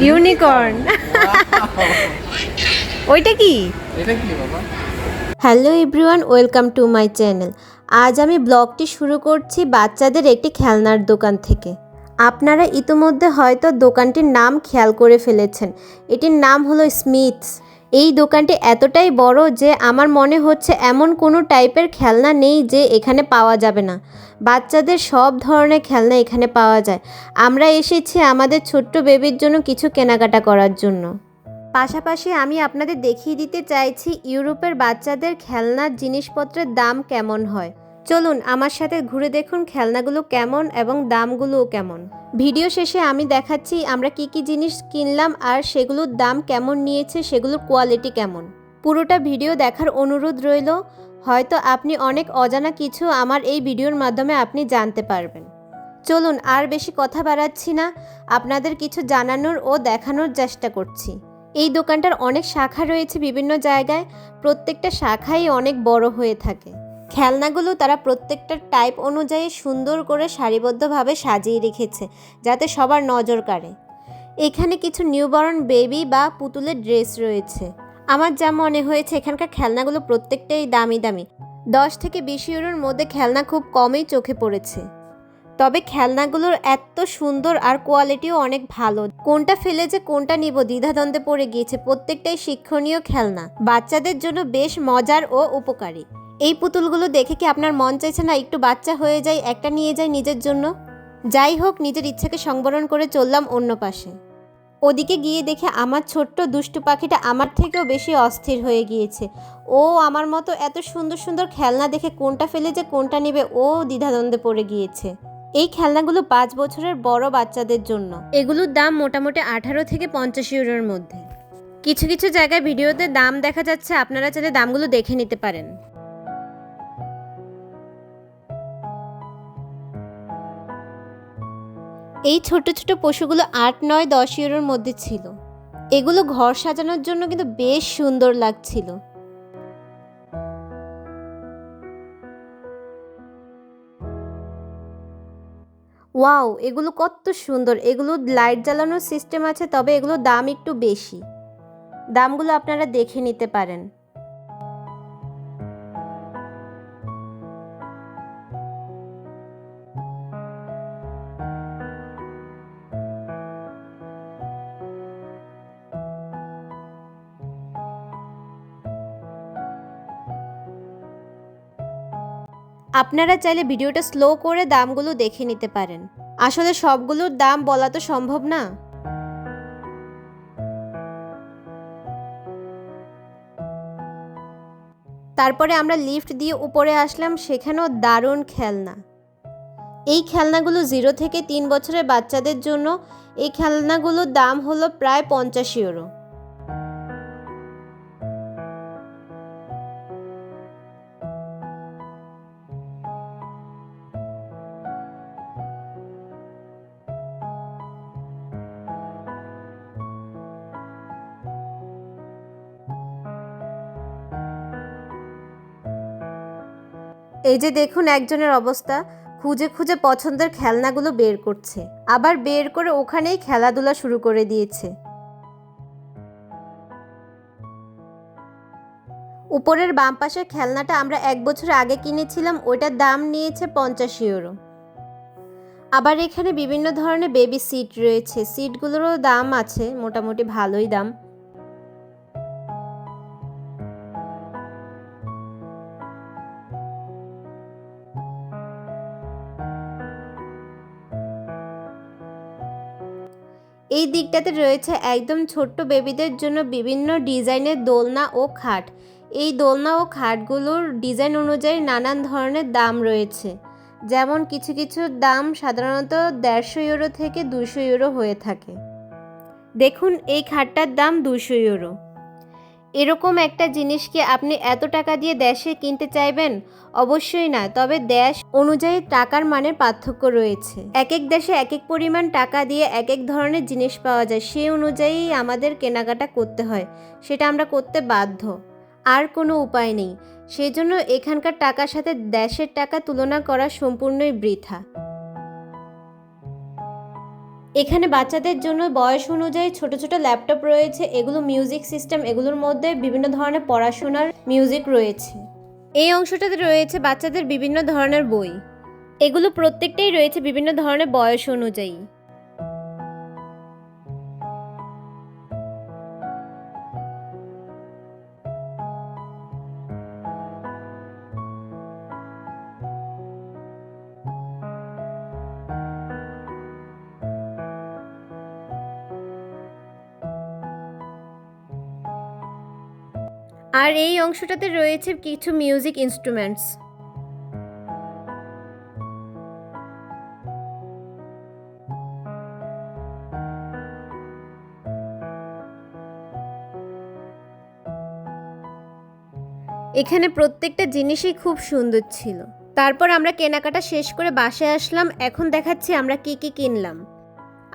Unicorn. ওইটা কি? এটা কি বাবা? Hello everyone, welcome to my channel. আজ আমি ব্লগটি শুরু করছি বাচ্চাদের একটি খেলনার দোকান থেকে। আপনারা ইতিমধ্যে হয়তো দোকানটির নাম খেয়াল করে ফেলেছেন। এটির নাম হলো স্মিথস। এই দোকানটি এতটাই বড় যে আমার মনে হচ্ছে এমন কোনো টাইপের খেলনা নেই যে এখানে পাওয়া যাবে না। বাচ্চাদের সব ধরনের খেলনা এখানে পাওয়া যায়। আমরা এসেছি আমাদের ছোট্ট বেবির জন্য কিছু কেনাকাটা করার জন্য। পাশাপাশি আমি আপনাদের দেখিয়ে দিতে চাইছি ইউরোপের বাচ্চাদের খেলনার জিনিসপত্রের দাম কেমন হয়। চলুন আমার সাথে ঘুরে দেখুন খেলনাগুলো কেমন এবং দামগুলোও কেমন। ভিডিও শেষে আমি দেখাচ্ছি আমরা কি কি জিনিস কিনলাম আর সেগুলোর দাম কেমন নিয়েছে, সেগুলোর কোয়ালিটি কেমন। পুরোটা ভিডিও দেখার অনুরোধ রইল। হয়তো আপনি অনেক অজানা কিছু আমার এই ভিডিওর মাধ্যমে আপনি জানতে পারবেন। চলুন আর বেশি কথা বাড়াচ্ছি না, আপনাদের কিছু জানানোর ও দেখানোর চেষ্টা করছি। এই দোকানটার অনেক শাখা রয়েছে বিভিন্ন জায়গায়, প্রত্যেকটা শাখাই অনেক বড় হয়ে থাকে। খেলনাগুলো তারা প্রত্যেকটা টাইপ অনুযায়ী সুন্দর করে সারিবদ্ধভাবে সাজিয়ে রেখেছে যাতে সবার নজর কাড়ে। এখানে কিছু নিউবর্ন বেবি বা পুতুলের ড্রেস রয়েছে। আমার যা মনে হয়েছে এখানকার খেলনাগুলো প্রত্যেকটাই দামি দামি। 10 থেকে 20 ইউরোর মধ্যে খেলনা খুব কমই চোখে পড়েছে। তবে খেলনাগুলোর এত সুন্দর আর কোয়ালিটিও অনেক ভালো। কোনটা ফেলে যে কোনটা নিব দ্বিধাদ্বন্দ্বে পড়ে গিয়েছে। প্রত্যেকটাই শিক্ষণীয় খেলনা, বাচ্চাদের জন্য বেশ মজার ও উপকারী। এই পুতুলগুলো দেখে কি আপনার মন চাইছে না একটু বাচ্চা হয়ে যায়, একটা নিয়ে যায় নিজের জন্য? যাই হোক, নিজের ইচ্ছাকে সংবরণ করে চললাম অন্য পাশে। ওদিকে গিয়ে দেখে আমার ছোট্ট দুষ্টু পাখিটা আমার থেকেও বেশি অস্থির হয়ে গিয়েছে। ও আমার মতো এত সুন্দর সুন্দর খেলনা দেখে কোনটা ফেলে যে কোনটা নেবে ও দ্বিধাদ্বন্দ্বে পড়ে গিয়েছে। এই খেলনাগুলো 5 বছরের বড় বাচ্চাদের জন্য। এগুলোর দাম মোটামুটি 18 থেকে 50 ইউরোর মধ্যে। কিছু কিছু জায়গায় ভিডিওতে দাম দেখা যাচ্ছে, আপনারা চাইলে দামগুলো দেখে নিতে পারেন। এই ছোট ছোট পশুগুলো 8, 9, 10 ইউরোর মধ্যে ছিল। এগুলো ঘর সাজানোর জন্য কিন্তু বেশ সুন্দর লাগছিল। ওয়াও, এগুলো কত সুন্দর! এগুলো লাইট জ্বালানোর সিস্টেম আছে, তবে এগুলোর দাম একটু বেশি। দামগুলো আপনারা দেখে নিতে পারেন। আপনারা চাইলে ভিডিওটা স্লো করে দামগুলো দেখে নিতে পারেন। আসলে সবগুলোর দাম বলা তো সম্ভব না। তারপরে আমরা লিফট দিয়ে উপরে আসলাম, সেখানেও দারুণ খেলনা। এই খেলনাগুলো 0 থেকে 3 বছরের বাচ্চাদের জন্য। এই খেলনাগুলোর দাম হলো প্রায় 50 ইউরো। এই যে দেখুন একজনের অবস্থা, খুঁজে খুঁজে পছন্দের খেলনাগুলো বের করছে, আবার বের করে ওখানেই খেলাধুলা শুরু করে দিয়েছে। উপরের বাম পাশের খেলনাটা আমরা 1 বছর আগে কিনেছিলাম, ওইটার দাম নিয়েছে 50 ইউরো। আবার এখানে বিভিন্ন ধরনের বেবি সিট রয়েছে, সিটগুলোরও দাম আছে, মোটামুটি ভালোই দাম। এই দিকটাতে রয়েছে একদম ছোট্ট বেবিদের জন্য বিভিন্ন ডিজাইনের দোলনা ও খাট। এই দোলনা ও খাটগুলোর ডিজাইন অনুযায়ী নানান ধরনের দাম রয়েছে। যেমন কিছু কিছু দাম সাধারণত 150 ইউরো থেকে 200 ইউরো হয়ে থাকে। দেখুন এই খাটটার দাম 200 ইউরো। এরকম একটা জিনিস কি আপনি এত টাকা দিয়ে দেশে কিনতে চাইবেন? অবশ্যই না। তবে দেশ অনুযায়ী টাকার মানের পার্থক্য রয়েছে। এক এক দেশে এক এক পরিমাণ টাকা দিয়ে এক এক ধরনের জিনিস পাওয়া যায়, সেই অনুযায়ী আমাদের কেনাকাটা করতে হয়। সেটা আমরা করতে বাধ্য, আর কোনো উপায় নেই। সেজন্য এখানকার টাকার সাথে দেশের টাকা তুলনা করা সম্পূর্ণই বৃথা। এখানে বাচ্চাদের জন্য বয়স অনুযায়ী ছোট ছোট ল্যাপটপ রয়েছে, এগুলো মিউজিক সিস্টেম, এগুলোর মধ্যে বিভিন্ন ধরনের পড়াশোনার মিউজিক রয়েছে। এই অংশটাতে রয়েছে বাচ্চাদের বিভিন্ন ধরনের বই, এগুলো প্রত্যেকটাই রয়েছে বিভিন্ন ধরনের বয়স অনুযায়ী। আর এই অংশটাতে রয়েছে কিছু মিউজিক ইনস্ট্রুমেন্টস। এখানে প্রত্যেকটা জিনিসই খুব সুন্দর ছিল। তারপর আমরা কেনাকাটা শেষ করে বাসায় আসলাম। এখন দেখাচ্ছি আমরা কি কি কিনলাম।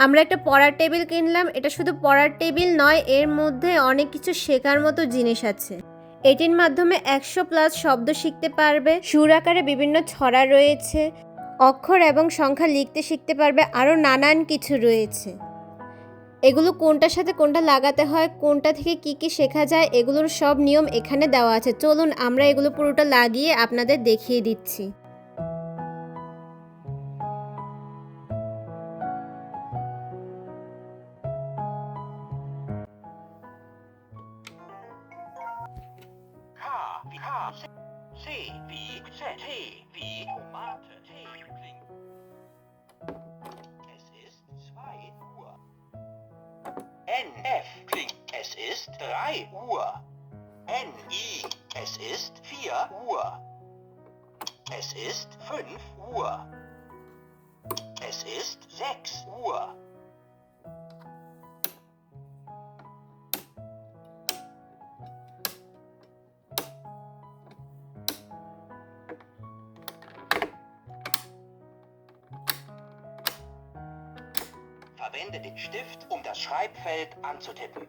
আমরা একটা পড়ার টেবিল কিনলাম। এটা শুধু পড়ার টেবিল নয়, এর মধ্যে অনেক কিছু শেখার মতো জিনিস আছে। এটির মাধ্যমে 100+ শব্দ শিখতে পারবে, সুর আকারে বিভিন্ন ছড়া রয়েছে, অক্ষর এবং সংখ্যা লিখতে শিখতে পারবে, আরও নানান কিছু রয়েছে। এগুলো কোনটার সাথে কোনটা লাগাতে হয়, কোনটা থেকে কি কি শেখা যায়, এগুলোর সব নিয়ম এখানে দেওয়া আছে। চলুন আমরা এগুলো পুরোটা লাগিয়ে আপনাদের দেখিয়ে দিচ্ছি। C wie Z, T wie Tomate, T klingt. Es ist 2 Uhr. N, F klingt. Es ist 3 Uhr. N, I, es ist 4 Uhr. Es ist 5 Uhr. Es ist 6 Uhr. Verwende den Stift, um das Schreibfeld anzutippen.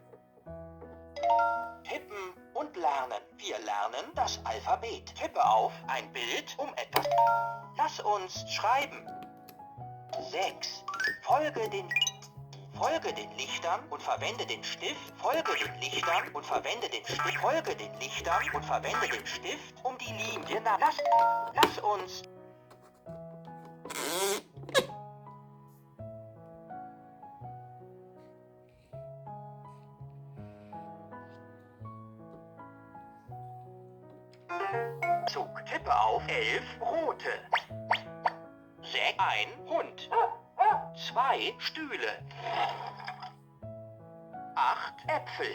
Tippen und lernen. Wir lernen das Alphabet. Tippe auf ein Bild, um etwas. Lass uns schreiben. 6. Folge den Lichtern und verwende den Stift. Folge den Lichtern und verwende den Stift. Folge den Lichtern und verwende den Stift, um die Linie nach. Lass uns. Tippe auf 11 rote. 6 ein Hund. 2 Stühle. 8 Äpfel.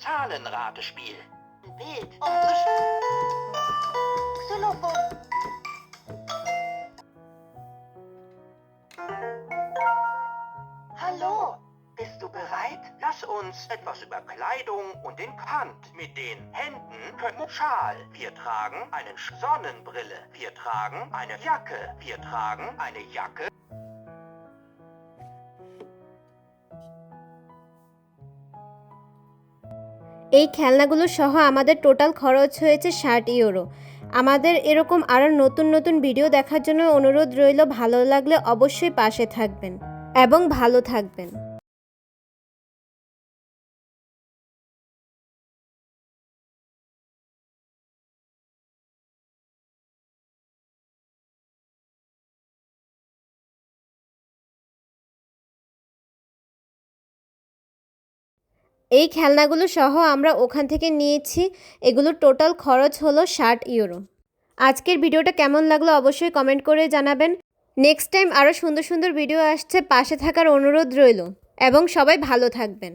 Zahlenratespiel. Bild. Xylophon. Hallo. Bist du bereit? Lass uns etwas über Kleidung und den Kant. Mit den Händen können Schal. Wir tragen eine Sonnenbrille. Wir tragen eine Jacke. Wir tragen eine Jacke. এই খেলনাগুলো সহ আমাদের total খরচ হয়েছে 60 euro. আমাদের এরকম আরও নতুন নতুন ভিডিও দেখার জন্য অনুরোধ রইল। ভালো লাগলে অবশ্যই পাশে থাকবেন এবং ভালো থাকবেন। এই খেলনাগুলো সহ আমরা ওখান থেকে নিয়েছি। এগুলোর টোটাল খরচ হলো 60 ইউরো। আজকের ভিডিওটা কেমন লাগলো অবশ্যই কমেন্ট করে জানাবেন। নেক্সট টাইম আরও সুন্দর সুন্দর ভিডিও আসছে, পাশে থাকার অনুরোধ রইল এবং সবাই ভালো থাকবেন।